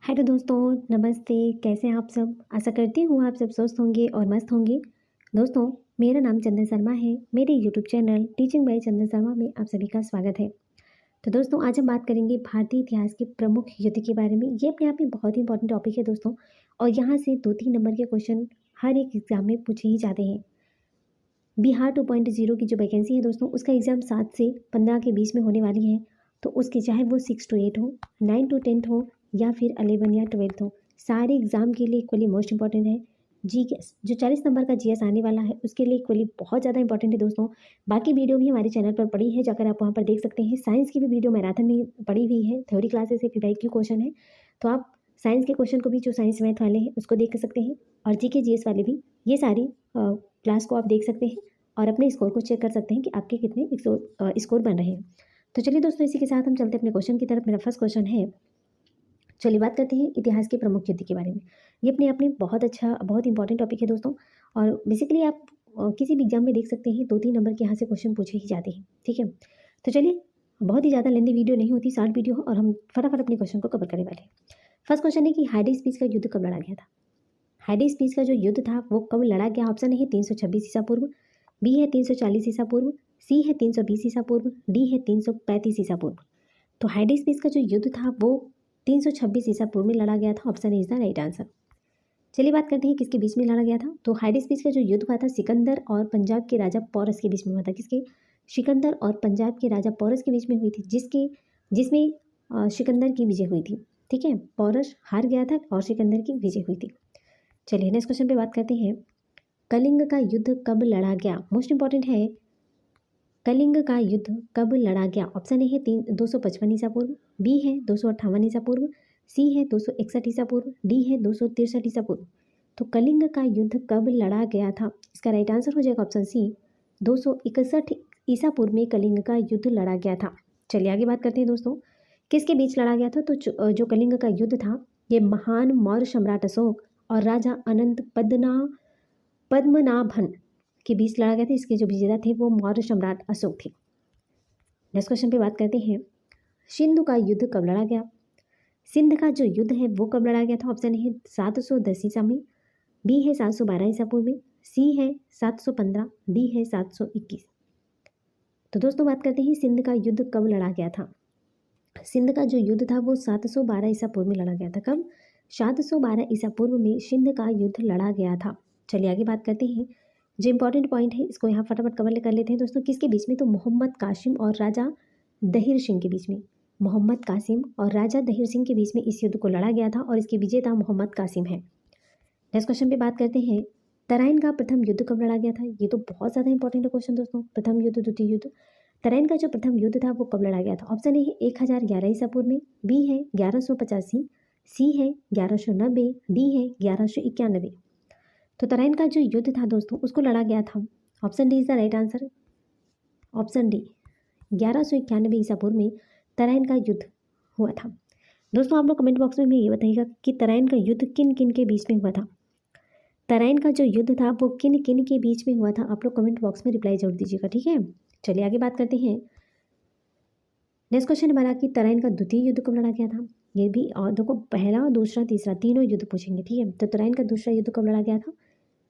Hello दोस्तों, नमस्ते। कैसे हैं आप सब? आशा करती हूँ आप सब स्वस्थ होंगे और मस्त होंगे। दोस्तों, मेरा नाम चंदन शर्मा है। मेरे यूट्यूब चैनल टीचिंग बाय चंदन शर्मा में आप सभी का स्वागत है। तो दोस्तों, आज हम बात करेंगे भारतीय इतिहास के प्रमुख युद्ध के बारे में। ये अपने आप में बहुत ही इंपॉर्टेंट टॉपिक है दोस्तों, और यहाँ से 2-3 नंबर के क्वेश्चन हर एक एग्जाम में पूछे ही जाते हैं। बिहार 2.0 की जो वैकेंसी है दोस्तों, उसका एग्ज़ाम 7 से 15 के बीच में होने वाली है। तो उसके चाहे वो 6 to 8 हो, 9 to 10 हो, या फिर 11 या 12 हो, सारे एग्ज़ाम के लिए इक्वली मोस्ट इंपॉर्टेंट है। जीएस जो 40 नंबर का जीएस आने वाला है, उसके लिए इक्वली बहुत ज़्यादा इंपॉर्टेंट है दोस्तों। बाकी वीडियो भी हमारे चैनल पर पड़ी है, जाकर आप वहाँ पर देख सकते हैं। साइंस की भी वीडियो मैराथन में पड़ी हुई है, थ्योरी क्लासेस है, FIVAIQ क्वेश्चन है। तो आप साइंस के क्वेश्चन को भी, जो साइंस मैथ वाले हैं, उसको देख सकते हैं, और जीके जीएस वाले भी। ये सारी क्लास को आप देख सकते हैं और अपने स्कोर को चेक कर सकते हैं कि आपके कितने स्कोर बन रहे हैं। तो चलिए दोस्तों, इसी के साथ हम चलते हैं अपने क्वेश्चन की तरफ। मेरा फर्स्ट क्वेश्चन है, चलिए बात करते हैं इतिहास के प्रमुख युद्ध के बारे में। ये अपने आप में बहुत अच्छा, बहुत इंपॉर्टेंट टॉपिक है दोस्तों। और बेसिकली आप किसी भी एग्जाम में देख सकते हैं, 2-3 नंबर के यहाँ से क्वेश्चन पूछे ही जाते हैं। ठीक है, तो चलिए, बहुत ही ज़्यादा लेंदी वीडियो नहीं होती, शॉर्ट वीडियो हो, और हम फटाफट अपने क्वेश्चन को कवर करने वाले हैं। फर्स्ट क्वेश्चन है कि हाइडी स्पीच का युद्ध कब लड़ा गया था? हाइडी स्पीच का जो युद्ध था वो कब लड़ा गया? ऑप्शन है 326 ईसा पूर्व, बी है 340 ईसा पूर्व, सी है 320 ईसा पूर्व, डी है 335 ईसा पूर्व। तो हाइडी स्पीच का जो युद्ध था वो 326 ईसा पूर्व में लड़ा गया था। Option is the right answer. चलिए बात करते हैं किसके बीच में लड़ा गया था। तो हाइडी स्पीच का जो युद्ध हुआ था, सिकंदर और पंजाब के राजा पोरस के बीच में हुआ था। किसके? सिकंदर और पंजाब के राजा पोरस के बीच में हुई थी, जिसमें सिकंदर की विजय हुई थी। ठीक है, पोरस हार गया था और सिकंदर की विजय हुई थी। चलिए नेक्स्ट क्वेश्चन पे बात करते हैं, कलिंग का युद्ध कब लड़ा गया? मोस्ट इंपॉर्टेंट है, कलिंग का युद्ध कब लड़ा गया? ऑप्शन ए है 255 ईसा पूर्व, बी है 258 ईसा पूर्व, सी है 261 ईसा पूर्व, डी है 263 ईसा पूर्व। तो कलिंग का युद्ध कब लड़ा गया था? इसका राइट आंसर हो जाएगा ऑप्शन सी, 261 ईसा पूर्व में कलिंग का युद्ध लड़ा गया था। चलिए आगे बात करते हैं दोस्तों, किसके बीच लड़ा गया था? तो जो कलिंग का युद्ध था, ये महान मौर्य सम्राट अशोक और राजा अनंत पद्मनाभन के बीच लड़ा गया था। इसके जो विजेता थे वो मौर्य सम्राट अशोक थे। नेक्स्ट क्वेश्चन पे बात करते हैं, सिंधु का युद्ध कब लड़ा गया? सिंध का जो युद्ध है वो कब लड़ा गया था? ऑप्शन है 710 ईसा में, बी है 712 ईसा पूर्व में, सी है 715, डी है 721। तो दोस्तों बात करते हैं सिंध का युद्ध कब लड़ा गया था। सिंध का जो युद्ध था वो 712 ईसा पूर्व में लड़ा गया था। कब? 712 ईसा पूर्व में सिंध का युद्ध लड़ा गया था। चलिए आगे बात करते हैं, जो इंपॉर्टेंट पॉइंट है इसको यहाँ फटाफट कवर कर लेते हैं दोस्तों। किसके बीच में? तो मोहम्मद कासिम और राजा दहिर सिंह के बीच में। मोहम्मद कासिम और राजा दहिर सिंह के बीच में इस युद्ध को लड़ा गया था, और इसके विजेता मोहम्मद कासिम है। नेक्स्ट क्वेश्चन पे बात करते हैं, तराइन का प्रथम युद्ध कब लड़ा गया था? ये तो बहुत ज़्यादा इंपॉर्टेंट क्वेश्चन दोस्तों। प्रथम युद्ध, द्वितीय युद्ध, तराइन का जो प्रथम युद्ध था वो कब लड़ा गया था? ऑप्शन ए है 1011 ईसा पूर्व में, बी है 1185, सी है 1190, डी है 1191। तो तराइन का जो युद्ध था दोस्तों, उसको लड़ा गया था, option D is the right answer. Option D, 1191 ईसा पूर्व में तराइन का युद्ध हुआ था। दोस्तों आप लोग कमेंट बॉक्स में ये बताइएगा कि तराइन का युद्ध किन किन के बीच में हुआ था। तराइन का जो युद्ध था वो किन किन के बीच में हुआ था, आप लोग कमेंट बॉक्स में रिप्लाई जरूर दीजिएगा। ठीक है, चलिए आगे बात करते हैं। नेक्स्ट क्वेश्चन हमारा कि तराइन का द्वितीय युद्ध कब लड़ा गया था। ये भी, और देखो, पहला, दूसरा, तीसरा तीनों युद्ध पूछेंगे। ठीक है, तो तराइन का दूसरा युद्ध कब लड़ा गया था?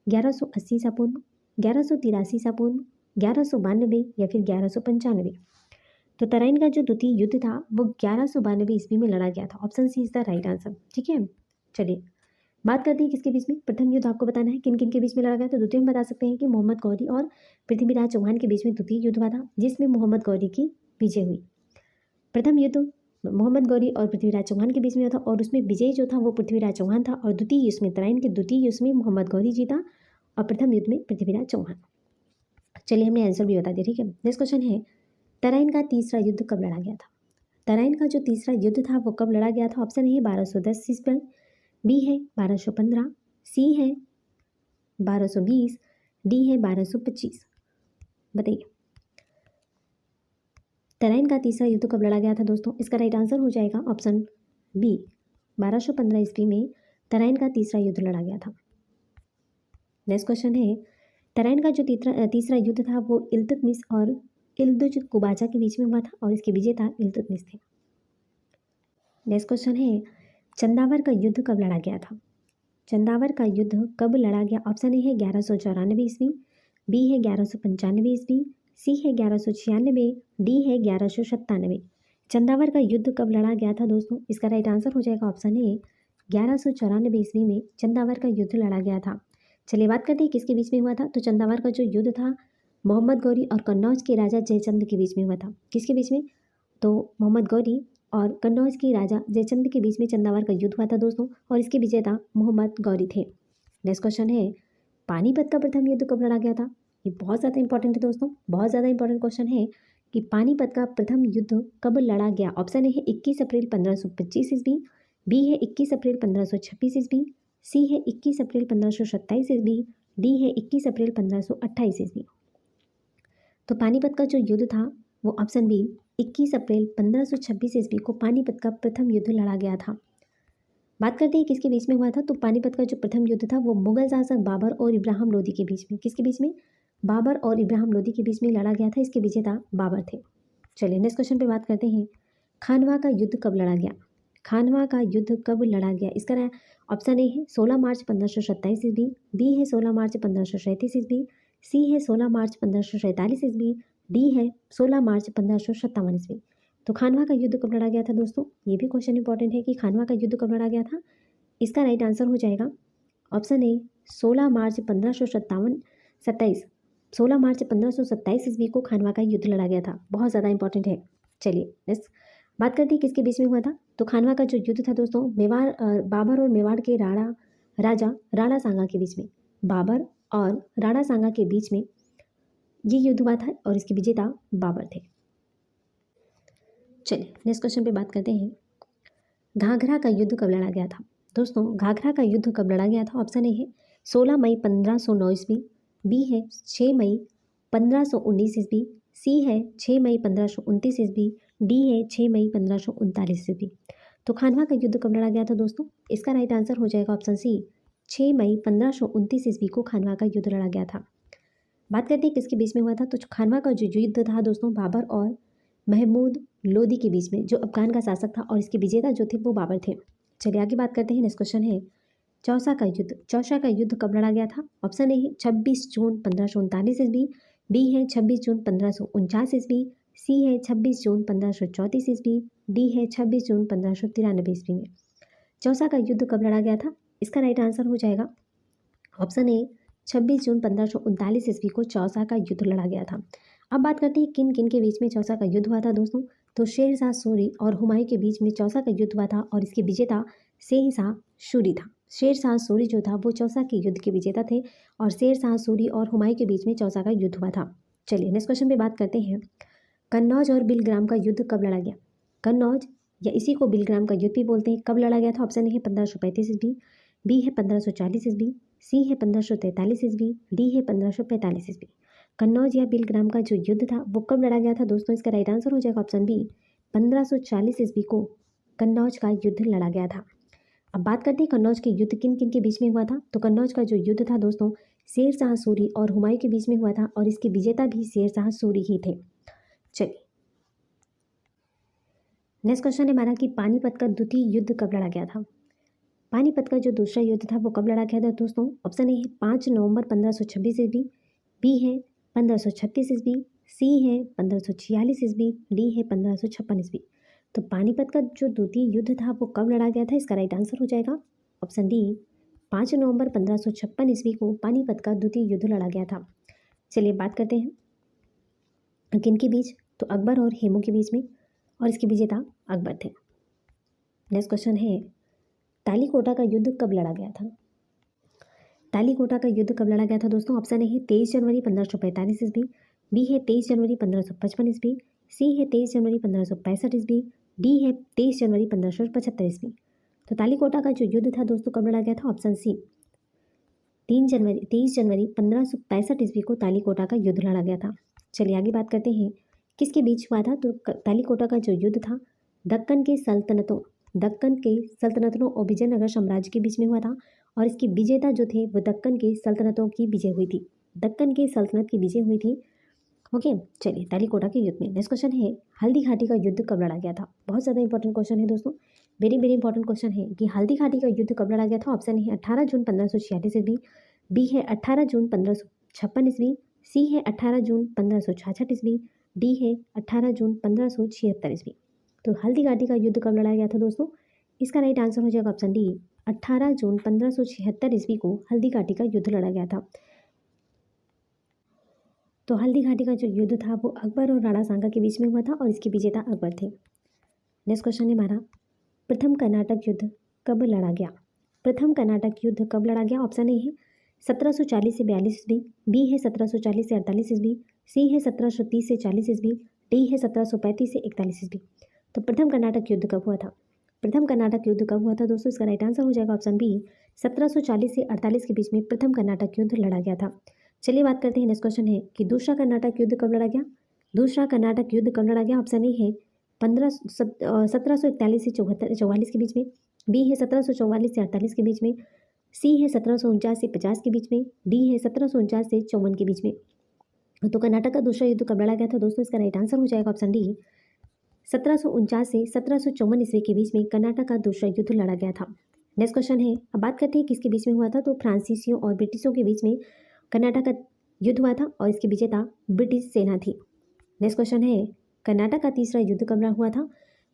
1180 ईसा पूर्व, 1183 ईसा पूर्व, 1192 या फिर 1195। तो तराइन का जो द्वितीय युद्ध था वो 1192 ईस्वी में लड़ा गया था। Option C is the right answer. ठीक है, चलिए बात करते हैं किसके बीच में। प्रथम युद्ध आपको बताना है किन किन के बीच में लड़ा गया। तो द्वितीय में बता सकते हैं कि मोहम्मद गौरी और पृथ्वीराज चौहान के बीच में द्वितीय युद्ध हुआ था, जिसमें मोहम्मद गौरी की विजय हुई। प्रथम युद्ध मोहम्मद गौरी और पृथ्वीराज चौहान के बीच में हुआ था, और उसमें विजयी जो था वो पृथ्वीराज चौहान था। और द्वितीय युद्ध में, तराइन के द्वितीय युद्ध में मोहम्मद गौरी जीता, और प्रथम युद्ध में पृथ्वीराज चौहान। चलिए हमने आंसर भी बता दिया। ठीक है, नेक्स्ट क्वेश्चन है, तराइन का तीसरा युद्ध कब लड़ा गया था? तराइन का जो तीसरा युद्ध था वो कब लड़ा गया था? ऑप्शन है 1210 ईस्वी, बी है 1215, सी है 1220, डी है 1225। बताइए तराइन का तीसरा युद्ध कब लड़ा गया था दोस्तों। इसका राइट आंसर हो जाएगा ऑप्शन बी, 1215 ईस्वी में तराइन का तीसरा युद्ध लड़ा गया था। नेक्स्ट क्वेश्चन है, तराइन का जो तीसरा युद्ध था वो इल्तुतमिश और इल्दुज कुबाचा के बीच में हुआ था, और इसके विजेता इल्तुतमिश थे। नेक्स्ट क्वेश्चन है, चंदावर का युद्ध कब लड़ा गया था? चंदावर का युद्ध कब लड़ा गया? ऑप्शन ए है 1194 ईस्वी, बी है 1195 ईस्वी, सी है 1196, डी है 1197। चंदावर का युद्ध कब लड़ा गया था दोस्तों? इसका राइट आंसर हो जाएगा ऑप्शन ए 1194 ईस्वी में चंदावर का युद्ध लड़ा गया था। चलिए बात करते हैं किसके बीच में हुआ था। तो चंदावर का जो युद्ध था मोहम्मद गौरी और कन्नौज के राजा जयचंद के बीच में हुआ था। किसके बीच में? तो मोहम्मद गौरी और कन्नौज के राजा जयचंद के बीच में चंदावर का युद्ध हुआ था दोस्तों, और इसके विजेता मोहम्मद गौरी थे। नेक्स्ट क्वेश्चन है पानीपत का प्रथम युद्ध कब लड़ा गया था? ये बहुत ज़्यादा इंपॉर्टेंट है दोस्तों, बहुत ज़्यादा इंपॉर्टेंट क्वेश्चन है कि पानीपत का प्रथम युद्ध कब लड़ा गया। ऑप्शन ए है 21 अप्रैल 1525 ईस्वी, बी है 21 अप्रैल 1526 ईस्वी, सी है 21 अप्रैल 1527 ईस्वी, डी है 21 अप्रैल 1528 ईस्वी। तो पानीपत का जो युद्ध था वो ऑप्शन बी 21 अप्रैल 1526 ईस्वी को पानीपत का प्रथम युद्ध लड़ा गया था। बात करते हैं किसके बीच में हुआ था। तो पानीपत का जो प्रथम युद्ध था वो मुगल शासक बाबर और इब्राहिम लोदी के बीच में, किसके बीच में? बाबर और इब्राहिम लोदी के बीच में लड़ा गया था। इसके विजेता बाबर थे। चलिए नेक्स्ट क्वेश्चन पे बात करते हैं खानवा का युद्ध कब लड़ा गया? खानवा का युद्ध कब लड़ा गया? इसका ऑप्शन ए है 16 मार्च 1527 ईस्वी, बी है 16 मार्च 1537 ईस्वी, सी है 16 मार्च 1547 ईस्वी, डी है 16 मार्च 1557 ईस्वी। तो खानवा का युद्ध कब लड़ा गया था दोस्तों? ये भी क्वेश्चन इंपॉर्टेंट है कि खानवा का युद्ध कब लड़ा गया था। इसका राइट आंसर हो जाएगा ऑप्शन ए 16 मार्च 1527 16 मार्च 1527 ईस्वी को खानवा का युद्ध लड़ा गया था। बहुत ज़्यादा इंपॉर्टेंट है। चलिए नेक्स्ट बात करते हैं किसके बीच में हुआ था। तो खानवा का जो युद्ध था दोस्तों बाबर और मेवाड़ के राजा राणा सांगा के बीच में, बाबर और राणा सांगा के बीच में ये युद्ध हुआ था और इसके विजेता बाबर थे। चलिए नेक्स्ट क्वेश्चन पे बात करते हैं घाघरा का युद्ध कब लड़ा गया था? दोस्तों घाघरा का युद्ध कब लड़ा गया था? ऑप्शन ए है 16 मई 1509 ईस्वी, बी है 6 मई 1519 ईस्वी, सी है 6 मई 1529 ईस्वी, डी है 6 मई 1539 ईस्वी। तो खानवा का युद्ध कब लड़ा गया था दोस्तों? इसका राइट आंसर हो जाएगा ऑप्शन सी 6 मई 1529 ईस्वी को खानवा का युद्ध लड़ा गया था। बात करते हैं किसके बीच में हुआ था। तो खानवा का जो युद्ध था दोस्तों बाबर और महमूद लोदी के बीच में, जो अफगान का शासक था, और इसके विजेता जो थे वो बाबर थे। चलिए आगे बात करते हैं। नेक्स्ट क्वेश्चन है चौसा का युद्ध। चौसा का युद्ध कब लड़ा गया था? ऑप्शन ए है 26 जून 1539 ईस्वी, बी है 26 जून 1549 ईस्वी, सी है 26 जून 1534 ईस्वी, डी है 26 जून 1593 ईस्वी में। चौसा का युद्ध कब लड़ा गया था? इसका राइट आंसर हो जाएगा ऑप्शन ए 26 जून 1539 ईस्वी को चौसा का युद्ध लड़ा गया था। अब बात करते हैं किन किन के बीच में चौसा का युद्ध हुआ था दोस्तों। तो शेरशाह सूरी और हुमायूं के बीच में चौसा का युद्ध हुआ था और इसके विजेता शेरशाह सूरी था। शेरशाह सूरी जो था वो चौसा के युद्ध के विजेता थे और शेरशाह सूरी और हुमायूं के बीच में चौसा का युद्ध हुआ था। चलिए नेक्स्ट क्वेश्चन पे बात करते हैं कन्नौज और बिलग्राम का युद्ध कब लड़ा गया? कन्नौज या इसी को बिलग्राम का युद्ध भी बोलते हैं, कब लड़ा गया था? ऑप्शन ए है 1535 ईस्वी, बी है 1540 ईस्वी, सी है 1543 ईस्वी, डी है 1545 ईस्वी। कन्नौज या बिलग्राम का जो युद्ध था वो कब लड़ा गया था दोस्तों? इसका राइट आंसर हो जाएगा ऑप्शन बी 1540 ईस्वी को कन्नौज का युद्ध लड़ा गया था। अब बात करते हैं कन्नौज के युद्ध किन किन के बीच में हुआ था। तो कन्नौज का जो युद्ध था दोस्तों शेरशाह सूरी और हुमायूं के बीच में हुआ था और इसके विजेता भी शेरशाह सूरी ही थे। चलिए नेक्स्ट क्वेश्चन है हमारा कि पानीपत का द्वितीय युद्ध कब लड़ा गया था? पानीपत का जो दूसरा युद्ध था वो कब लड़ा गया था दोस्तों? ऑप्शन ए है 5 नवंबर 1526 ईस्वी, बी है 1536 ईस्वी, सी है 1546 ईस्वी, डी है 1556 ईस्वी। तो पानीपत का जो द्वितीय युद्ध था वो कब लड़ा गया था? इसका राइट आंसर हो जाएगा ऑप्शन डी 5 नवंबर 1556 ईस्वी को पानीपत का द्वितीय युद्ध लड़ा गया था। चलिए बात करते हैं किन के बीच। तो अकबर और हेमू के बीच में और इसके विजेता अकबर थे। नेक्स्ट क्वेश्चन है तालीकोटा का युद्ध कब लड़ा गया था? तालीकोटा का युद्ध कब लड़ा गया था दोस्तों? ऑप्शन ए है 23 जनवरी 1545 ईस्वी, बी है 23 जनवरी 1555 ईस्वी, सी है 23 जनवरी 1565 ईस्वी, डी है 23 जनवरी 1575 ईस्वी। तो तालीकोटा का जो युद्ध था दोस्तों कब लड़ा गया था? ऑप्शन सी 23 जनवरी 1565 ईस्वी को तालीकोटा का युद्ध लड़ा गया था। चलिए आगे बात करते हैं किसके बीच हुआ था। तो तालीकोटा का जो युद्ध था दक्कन के सल्तनतों और विजयनगर साम्राज्य के बीच में हुआ था और इसके विजेता जो थे वो दक्कन के सल्तनतों की विजय हुई थी। दक्कन की सल्तनत की विजय हुई थी। ओके चलिए तालीकोटा के युद्ध में। नेक्स्ट क्वेश्चन है हल्दी घाटी का युद्ध कब लड़ा गया था? बहुत ज़्यादा इंपॉर्टेंट क्वेश्चन है दोस्तों। वेरी वेरी इंपॉर्टेंट क्वेश्चन है कि हल्दी घाटी का युद्ध कब लड़ा गया था। ऑप्शन ए है 18 जून 1546 ईस्वी, बी है 18 जून 1556 ईस्वी, सी है 18 जून 1566 ईस्वी, डी है 18 जून 1576 ईस्वी। तो हल्दी घाटी का युद्ध कब लड़ा गया था दोस्तों? इसका राइट आंसर हो जाएगा ऑप्शन डी, 18 जून 1576 ईस्वी को हल्दी घाटी का युद्ध लड़ा गया था। तो हल्दी घाटी का जो युद्ध था वो अकबर और राणा सांगा के बीच में हुआ था और इसके विजेता अकबर थे। नेक्स्ट क्वेश्चन है हमारा, प्रथम कर्नाटक युद्ध कब लड़ा गया? प्रथम कर्नाटक युद्ध कब लड़ा गया? ऑप्शन ए है 1740 से 42 ईस्वी, बी है 1740 से 48 ईस्वी, सी है 1730 से 40 ईस्वी, डी है 1735 से 41 ईस्वी। तो प्रथम कर्नाटक युद्ध कब हुआ था? प्रथम कर्नाटक युद्ध कब हुआ था दोस्तों? इसका राइट आंसर हो जाएगा ऑप्शन बी, 1740 से 48 के बीच में प्रथम कर्नाटक युद्ध लड़ा गया था। चलिए बात करते हैं, नेक्स्ट क्वेश्चन है कि दूसरा कर्नाटक युद्ध कब लड़ा गया? दूसरा कर्नाटक युद्ध कब लड़ा गया? ऑप्शन ए है 1741 से 44 के बीच में, बी है 1744 से 48 के बीच में, सी है 1749 से 50 के बीच में, डी है 1749 से 54 के बीच में। तो कर्नाटक का दूसरा युद्ध कब लड़ा गया था दोस्तों? इसका राइट आंसर हो जाएगा ऑप्शन डी, 1749 से 1754 ईस्वी के बीच में कर्नाटक का दूसरा युद्ध लड़ा गया था। नेक्स्ट क्वेश्चन है, अब बात करते हैं किसके बीच में हुआ था। तो फ्रांसीसियों और ब्रिटिशों के बीच में कर्नाटक का युद्ध हुआ था और इसके विजेता ब्रिटिश सेना थी। नेक्स्ट क्वेश्चन है, कर्नाटक का तीसरा युद्ध कब हुआ था?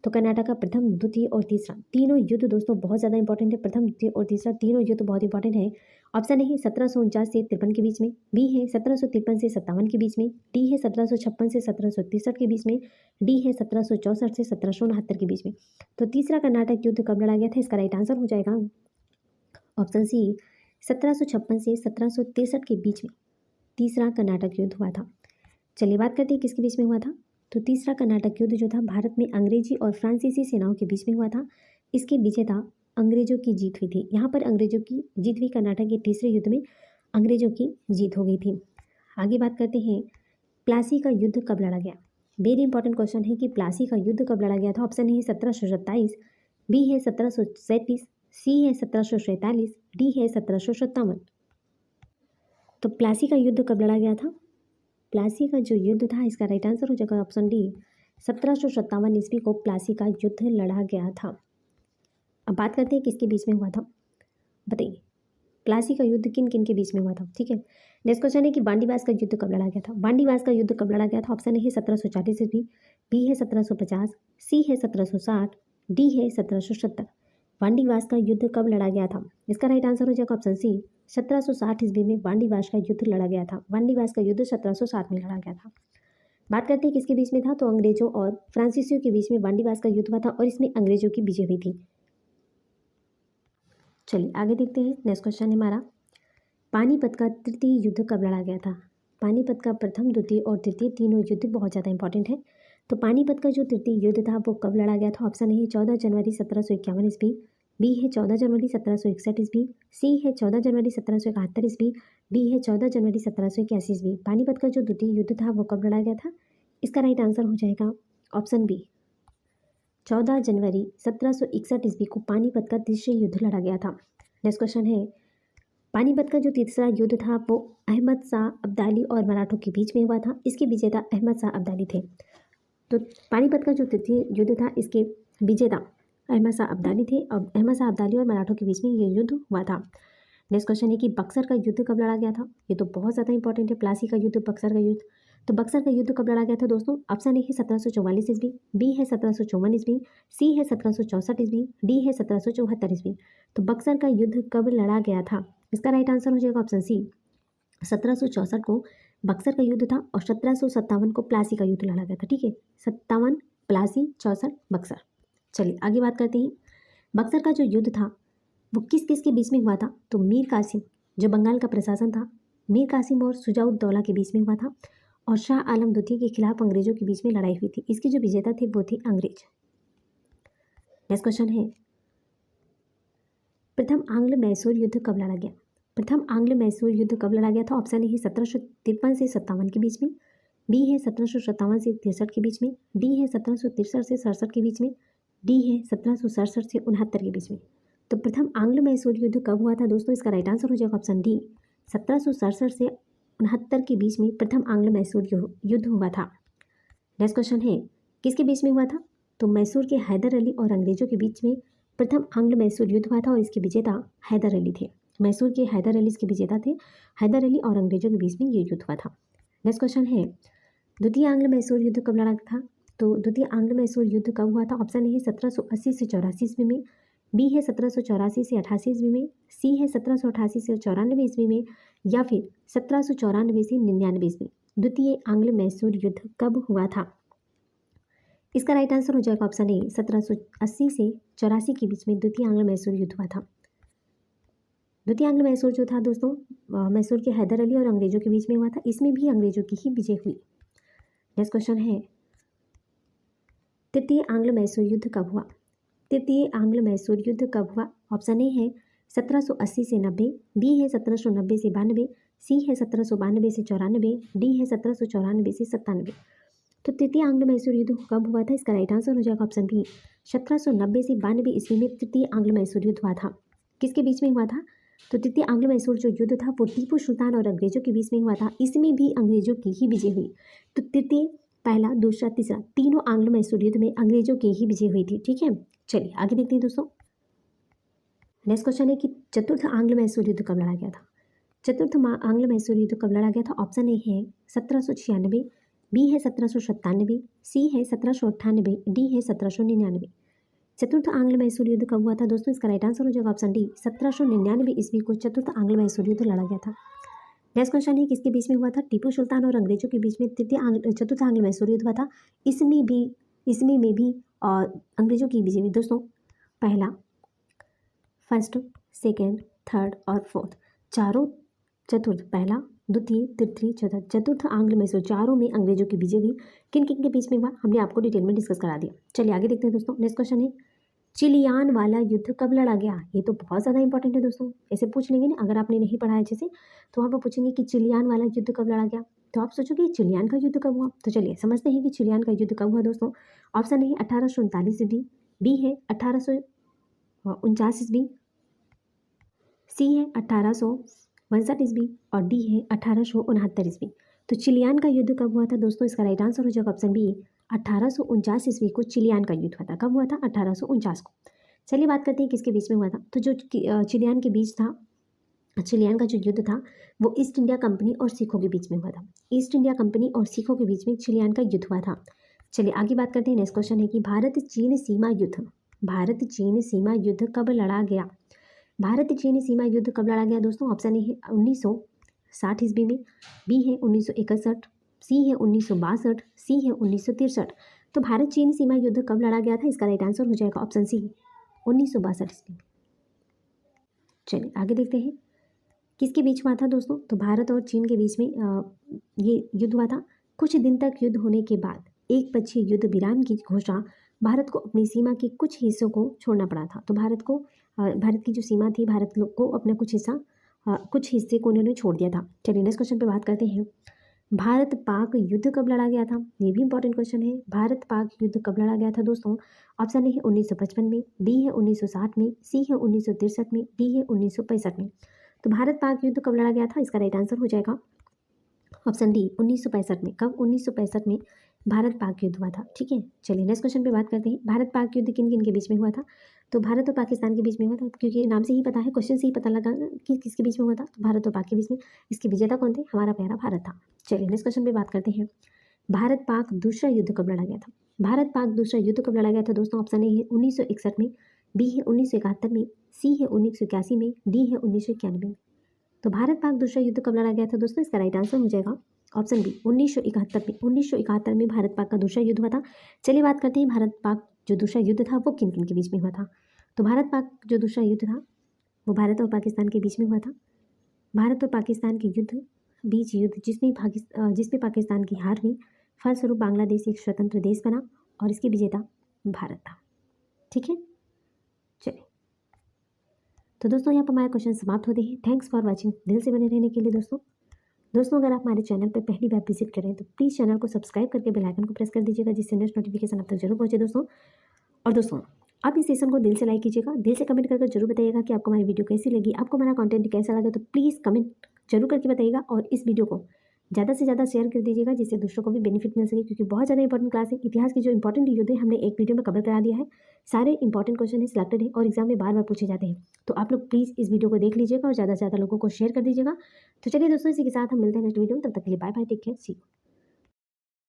तो कर्नाटक का प्रथम, द्वितीय और तीसरा तीनों युद्ध दोस्तों बहुत ज़्यादा इंपॉर्टेंट है। प्रथम, द्वितीय और तीसरा तीनों युद्ध बहुत इंपॉर्टेंट है। ऑप्शन ए है 1749 से 53 के बीच में, बी है 1753 से 57 के बीच में, डी है 1756 से 1763 के बीच में, डी है 1764 से 1769 के बीच में। तो तीसरा कर्नाटक युद्ध कब लड़ा गया था? इसका राइट आंसर हो जाएगा ऑप्शन सी, 1756 से 1763 के बीच में तीसरा कर्नाटक युद्ध हुआ था। चलिए बात करते हैं किसके बीच में हुआ था। तो तीसरा कर्नाटक युद्ध जो था भारत में अंग्रेजी और फ्रांसीसी सेनाओं के बीच में हुआ था। इसके विजेता अंग्रेजों की जीत हुई थी। यहाँ पर अंग्रेजों की जीत हुई। कर्नाटक के तीसरे युद्ध में अंग्रेजों की जीत हो गई थी। आगे बात करते हैं, प्लासी का युद्ध कब लड़ा गया? वेरी इंपॉर्टेंट क्वेश्चन है कि प्लासी का युद्ध कब लड़ा गया था। ऑप्शन ए है 1727, बी है 1737, सी है 1747, डी है 1757। तो प्लासी का युद्ध कब लड़ा गया था? प्लासी का जो युद्ध था इसका राइट आंसर हो जाएगा ऑप्शन डी, 1757 ईस्वी को प्लासी का युद्ध लड़ा गया था। अब बात करते हैं किसके बीच में हुआ था, बताइए। प्लासी का युद्ध किन किन के बीच में हुआ था, ठीक है। नेक्स्ट क्वेश्चन है कि बांडीवास का युद्ध कब लड़ा गया था। बांडीवास का युद्ध कब लड़ा गया था? ऑप्शन ए है 1740 ईस्वी, बी है 1750, सी है 1760, डी है 1770। बांडीवास का युद्ध कब लड़ा गया था? इसका राइट आंसर हो जाएगा ऑप्शन सी, 1760 ईस्वी में बांडीवास का युद्ध लड़ा गया था। बांडीवास का युद्ध 1760 में लड़ा गया था। बात करते हैं किसके बीच में था। तो अंग्रेजों और फ्रांसीसियों के बीच में बांडीवास का युद्ध हुआ था और इसमें अंग्रेजों की विजय हुई थी। चलिए आगे देखते हैं। नेक्स्ट क्वेश्चन है हमारा, पानीपत का तृतीय युद्ध कब लड़ा गया था। पानीपत का प्रथम, द्वितीय और तृतीय तीनों युद्ध बहुत ज़्यादा इंपॉर्टेंट है। तो पानीपत का जो तृतीय युद्ध था वो कब लड़ा गया था। ऑप्शन है 14 जनवरी 1751 ईस्वी, बी है 14 जनवरी 1761 ईस्वी, सी है 14 जनवरी 1771 ईस्वी, डी है 14 जनवरी 1781 ईस्वी। पानीपत का जो द्वितीय युद्ध था वो कब लड़ा गया था? इसका राइट आंसर हो जाएगा ऑप्शन बी, 14 जनवरी 1761 ईस्वी को पानीपत का तीसरा युद्ध लड़ा गया था। नेक्स्ट क्वेश्चन है, पानीपत का जो तीसरा युद्ध था वो अहमद शाह अब्दाली और मराठों के बीच में हुआ था। इसके विजेता अहमद शाह अब्दाली थे। तो पानीपत का जो तृतीय युद्ध था इसके विजेता अहमद शाह अब्दाली थे और अहमद शाह अब्दाली और मराठों के बीच में ये युद्ध हुआ था। नेक्स्ट क्वेश्चन है कि बक्सर का युद्ध कब लड़ा गया था। ये तो बहुत ज़्यादा इंपॉर्टेंट है, प्लासी का युद्ध, बक्सर का युद्ध। तो बक्सर का युद्ध कब लड़ा गया था दोस्तों? ऑप्शन ए है 1744 ईस्वी, बी है 1754 ईस्वी, सी है 1764 ईस्वी, डी है 1774 ईस्वी। तो बक्सर का युद्ध कब लड़ा गया था? इसका राइट आंसर हो जाएगा ऑप्शन सी, 1764 को बक्सर का युद्ध था और 1757 को प्लासी का युद्ध लड़ा गया था, ठीक है। 57 प्लासी, 64 बक्सर। चलिए आगे बात करते हैं। बक्सर का जो युद्ध था वो किस किस के बीच में हुआ था। तो मीर कासिम जो बंगाल का प्रशासन था, मीर कासिम और सुजाउद्दौला के बीच में हुआ था और शाह आलम द्वितीय के खिलाफ अंग्रेजों के बीच में लड़ाई हुई थी। इसके जो विजेता थे वो थे अंग्रेज। नेक्स्ट क्वेश्चन है, प्रथम आंग्ल मैसूर युद्ध कब लड़ा गया। प्रथम आंग्ल मैसूर युद्ध कब लड़ा गया था। ऑप्शन ए है 1753 से 57 के बीच में, बी है 1757 से 63 के बीच में, डी है 1763 से 67 के बीच में, डी है 1767 से 69 के बीच में। तो प्रथम आंग्ल मैसूर युद्ध कब हुआ था दोस्तों? इसका राइट आंसर हो जाएगा ऑप्शन डी, 1767 से 69 के बीच में प्रथम आंग्ल मैसूर युद्ध हुआ था। नेक्स्ट क्वेश्चन है, किसके बीच में हुआ था। तो मैसूर के हैदर अली और अंग्रेजों के बीच में प्रथम आंग्ल मैसूर युद्ध हुआ था और इसके विजेता हैदर अली थे। मैसूर के हैदर अली इसके विजेता थे। हैदर अली और अंग्रेजों के बीच में ये युद्ध हुआ था। नेक्स्ट क्वेश्चन है, द्वितीय आंग्ल मैसूर युद्ध कब लड़ा था? तो द्वितीय आंग्ल मैसूर युद्ध कब हुआ था? ऑप्शन ए है 1780 से 84 ईस्वी में, बी है 1784 से 88 ईस्वी में, सी है 1788 से 94 ईस्वी में, या फिर 1794 से 99 ईस्वी। द्वितीय आंग्ल मैसूर युद्ध कब हुआ था? इसका राइट आंसर हो जाएगा ऑप्शन ए 1780 से 84 के बीच में द्वितीय आंग्ल मैसूर युद्ध हुआ था। द्वितीय आंग्ल मैसूर जो था दोस्तों, मैसूर के हैदर अली और अंग्रेजों के बीच में हुआ था। इसमें भी अंग्रेजों की ही विजय हुई। नेक्स्ट क्वेश्चन है, तृतीय आंग्ल मैसूर युद्ध कब हुआ? तृतीय आंग्ल मैसूर युद्ध कब हुआ? ऑप्शन ए है 1780 से 90, बी है 1790 से 92, सी है 1792 से 94, डी है 1794 से 97। तो तृतीय आंग्ल मैसूर युद्ध कब हुआ था? इसका राइट आंसर हो जाएगा ऑप्शन बी 1790 से 92 ईस्वी में तृतीय आंग्ल मैसूर युद्ध हुआ था। किसके बीच में हुआ था? तो तृतीय आंग्ल मैसूर जो युद्ध था वो टीपू सुल्तान और अंग्रेजों के बीच में हुआ था। इसमें भी अंग्रेजों की ही विजय हुई। तो तृतीय, पहला, दूसरा, तीसरा, तीनों आंग्ल मैसूर युद्ध में अंग्रेजों की ही विजय हुई थी। ठीक है, चलिए आगे देखते हैं दोस्तों। नेक्स्ट क्वेश्चन है कि चतुर्थ आंग्ल मैसूर युद्ध कब लड़ा गया था? चतुर्थ आंग्ल मैसूर युद्ध कब लड़ा गया था? ऑप्शन ए है 1796, बी है 1797, सी है 1798, डी है 1799। चतुर्थ आंग्ल मैसूर युद्ध कब हुआ था दोस्तों? इसका राइट आंसर हो जाएगा ऑप्शन डी 1799 ईस्वी को चतुर्थ आंग्ल मैसूर युद्ध लड़ा गया था। नेक्स्ट क्वेश्चन है, किसके बीच में हुआ था? टीपू सुल्तान और अंग्रेजों के बीच में चतुर्थ आंग्ल मैसूर युद्ध हुआ था। इसमें में भी अंग्रेजों की विजय हुई दोस्तों। पहला, फर्स्ट, सेकेंड, थर्ड और फोर्थ, चारों, चतुर्थ, पहला, द्वितीय, तृतीय, चतुर्थ आंग्ल मैसूर चारों में अंग्रेजों की विजय हुई। किन किन के बीच में हुआ हमने आपको डिटेल में डिस्कस करा दिया। चलिए आगे देखते हैं दोस्तों। नेक्स्ट क्वेश्चन है, चिलियान वाला युद्ध कब लड़ा गया? ये तो बहुत ज़्यादा इंपॉर्टेंट है दोस्तों। ऐसे पूछ लेंगे ना, अगर आपने नहीं पढ़ा है अच्छे से तो वहाँ पर पूछेंगे कि चिलियान वाला युद्ध कब लड़ा गया, तो आप सोचोगे चिलियान का युद्ध कब हुआ। तो चलिए समझते हैं कि चिलियान का युद्ध कब हुआ दोस्तों। ऑप्शन ए 1839 ईस्वी, बी है 1849 ईस्वी, सी है 1862 ईस्वी और डी है 1869 ईस्वी। तो चिलियान का युद्ध कब हुआ था दोस्तों? इसका राइट आंसर हो जाएगा ऑप्शन बी 1849 ईस्वी को चिलियान का युद्ध हुआ था। कब हुआ था? 1849 को। चलिए बात करते हैं किसके बीच में हुआ था। तो जो चिलियान के बीच था, चिलियान का जो युद्ध था वो ईस्ट इंडिया कंपनी और सिखों के बीच में हुआ था। ईस्ट इंडिया कंपनी और सिखों के बीच में चिलियान का युद्ध हुआ था। चलिए आगे बात करते हैं। नेक्स्ट क्वेश्चन है कि भारत चीन सीमा युद्ध कब लड़ा गया? भारत चीन सीमा युद्ध कब लड़ा गया दोस्तों? ऑप्शन ए है 1960 ईस्वी में, बी है 1961, सी है 1962, सी है 1963। तो भारत चीन सीमा युद्ध कब लड़ा गया था? इसका राइट आंसर हो जाएगा ऑप्शन सी 1962 ईस्वी। चलिए आगे देखते हैं किसके बीच हुआ था दोस्तों। तो भारत और चीन के बीच में ये युद्ध हुआ था। कुछ दिन तक युद्ध होने के बाद एक पक्षीय युद्ध विराम की घोषणा भारत को अपनी सीमा के कुछ हिस्सों को छोड़ना पड़ा था। तो भारत की जो सीमा थी, भारत को अपना कुछ हिस्से को उन्होंने छोड़ दिया था। चलिए नेक्स्ट क्वेश्चन पे बात करते हैं। भारत पाक युद्ध कब लड़ा गया था? ये भी इंपॉर्टेंट क्वेश्चन है। भारत पाक युद्ध कब लड़ा गया था दोस्तों? ऑप्शन ए है 1955 में, बी है 1960 में, सी है 1963 में, डी है 1965 में। तो भारत पाक युद्ध कब लड़ा गया था? इसका राइट आंसर हो जाएगा ऑप्शन डी 1965 में। कब? 1965 में भारत पाक युद्ध हुआ था। ठीक है, चलिए नेक्स्ट क्वेश्चन पे बात करते हैं। भारत पाक युद्ध किन किन के बीच में हुआ था? तो भारत और पाकिस्तान के बीच में हुआ था, क्योंकि नाम से ही पता है, क्वेश्चन से ही पता लगा कि किसके बीच में हुआ था। तो भारत और पाक के बीच में। इसके विजेता कौन थे? हमारा प्यारा भारत था। चलिए नेक्स्ट क्वेश्चन पे बात करते हैं। भारत पाक दूसरा युद्ध कब लड़ा गया था? भारत पाक दूसरा युद्ध कब लड़ा गया था दोस्तों? ऑप्शन ए है 1961 में, बी है 1971 में, सी है 1981 में, डी है 1991 में। तो भारत पाक दूसरा युद्ध कब लड़ा गया था दोस्तों? इसका राइट आंसर हो जाएगा ऑप्शन बी 1971 में। 1971 में भारत पाक का दूसरा युद्ध हुआ था। चलिए बात करते हैं भारत पाक जो दूसरा युद्ध था वो किन किन के बीच में हुआ था। तो भारत पाक जो दूसरा युद्ध था वो भारत और पाकिस्तान के बीच में हुआ था। भारत और पाकिस्तान के बीच युद्ध जिसमें पाकिस्तान की हार हुई, फलस्वरूप बांग्लादेश एक स्वतंत्र देश बना और इसके विजेता भारत था। ठीक है, चलिए तो दोस्तों यहाँ पर हमारे क्वेश्चन समाप्त होते हैं। Thanks for watching. दिल से बने रहने के लिए दोस्तों अगर आप हमारे चैनल पर पहली बार विजिट करें तो प्लीज़ चैनल को सब्सक्राइब करके बेल आइकन को प्रेस कर दीजिएगा, जिससे नेक्स्ट नोटिफिकेशन आप तक जरूर पहुंचे दोस्तों। और दोस्तों आप इस सेशन को दिल से लाइक कीजिएगा, दिल से कमेंट करके जरूर बताइएगा कि आपको हमारी वीडियो कैसी लगी, आपको हमारा कंटेंट कैसा लगा। तो प्लीज़ कमेंट जरूर करके बताइएगा और इस वीडियो को ज़्यादा से ज़्यादा शेयर कर दीजिएगा जिससे दूसरों को भी बेनिफिट मिल सके, क्योंकि बहुत ज़्यादा इंपॉर्टेंट क्लास है। इतिहास की जो इंपॉर्टेंट युद्ध है हमने एक वीडियो में कवर करा दिया है। सारे इंपॉर्टेंट क्वेश्चन है, सिलेक्टेड है और एग्जाम में बार बार पूछे जाते हैं। तो आप लोग प्लीज़ इस वीडियो को देख लीजिएगा और ज़्यादा से ज़्यादा लोगों को शेयर कर दीजिएगा। तो चलिए दोस्तों, इसी के साथ हम मिलते हैं नेक्स्ट वीडियो में। तब तक के लिए bye bye, take care, see you.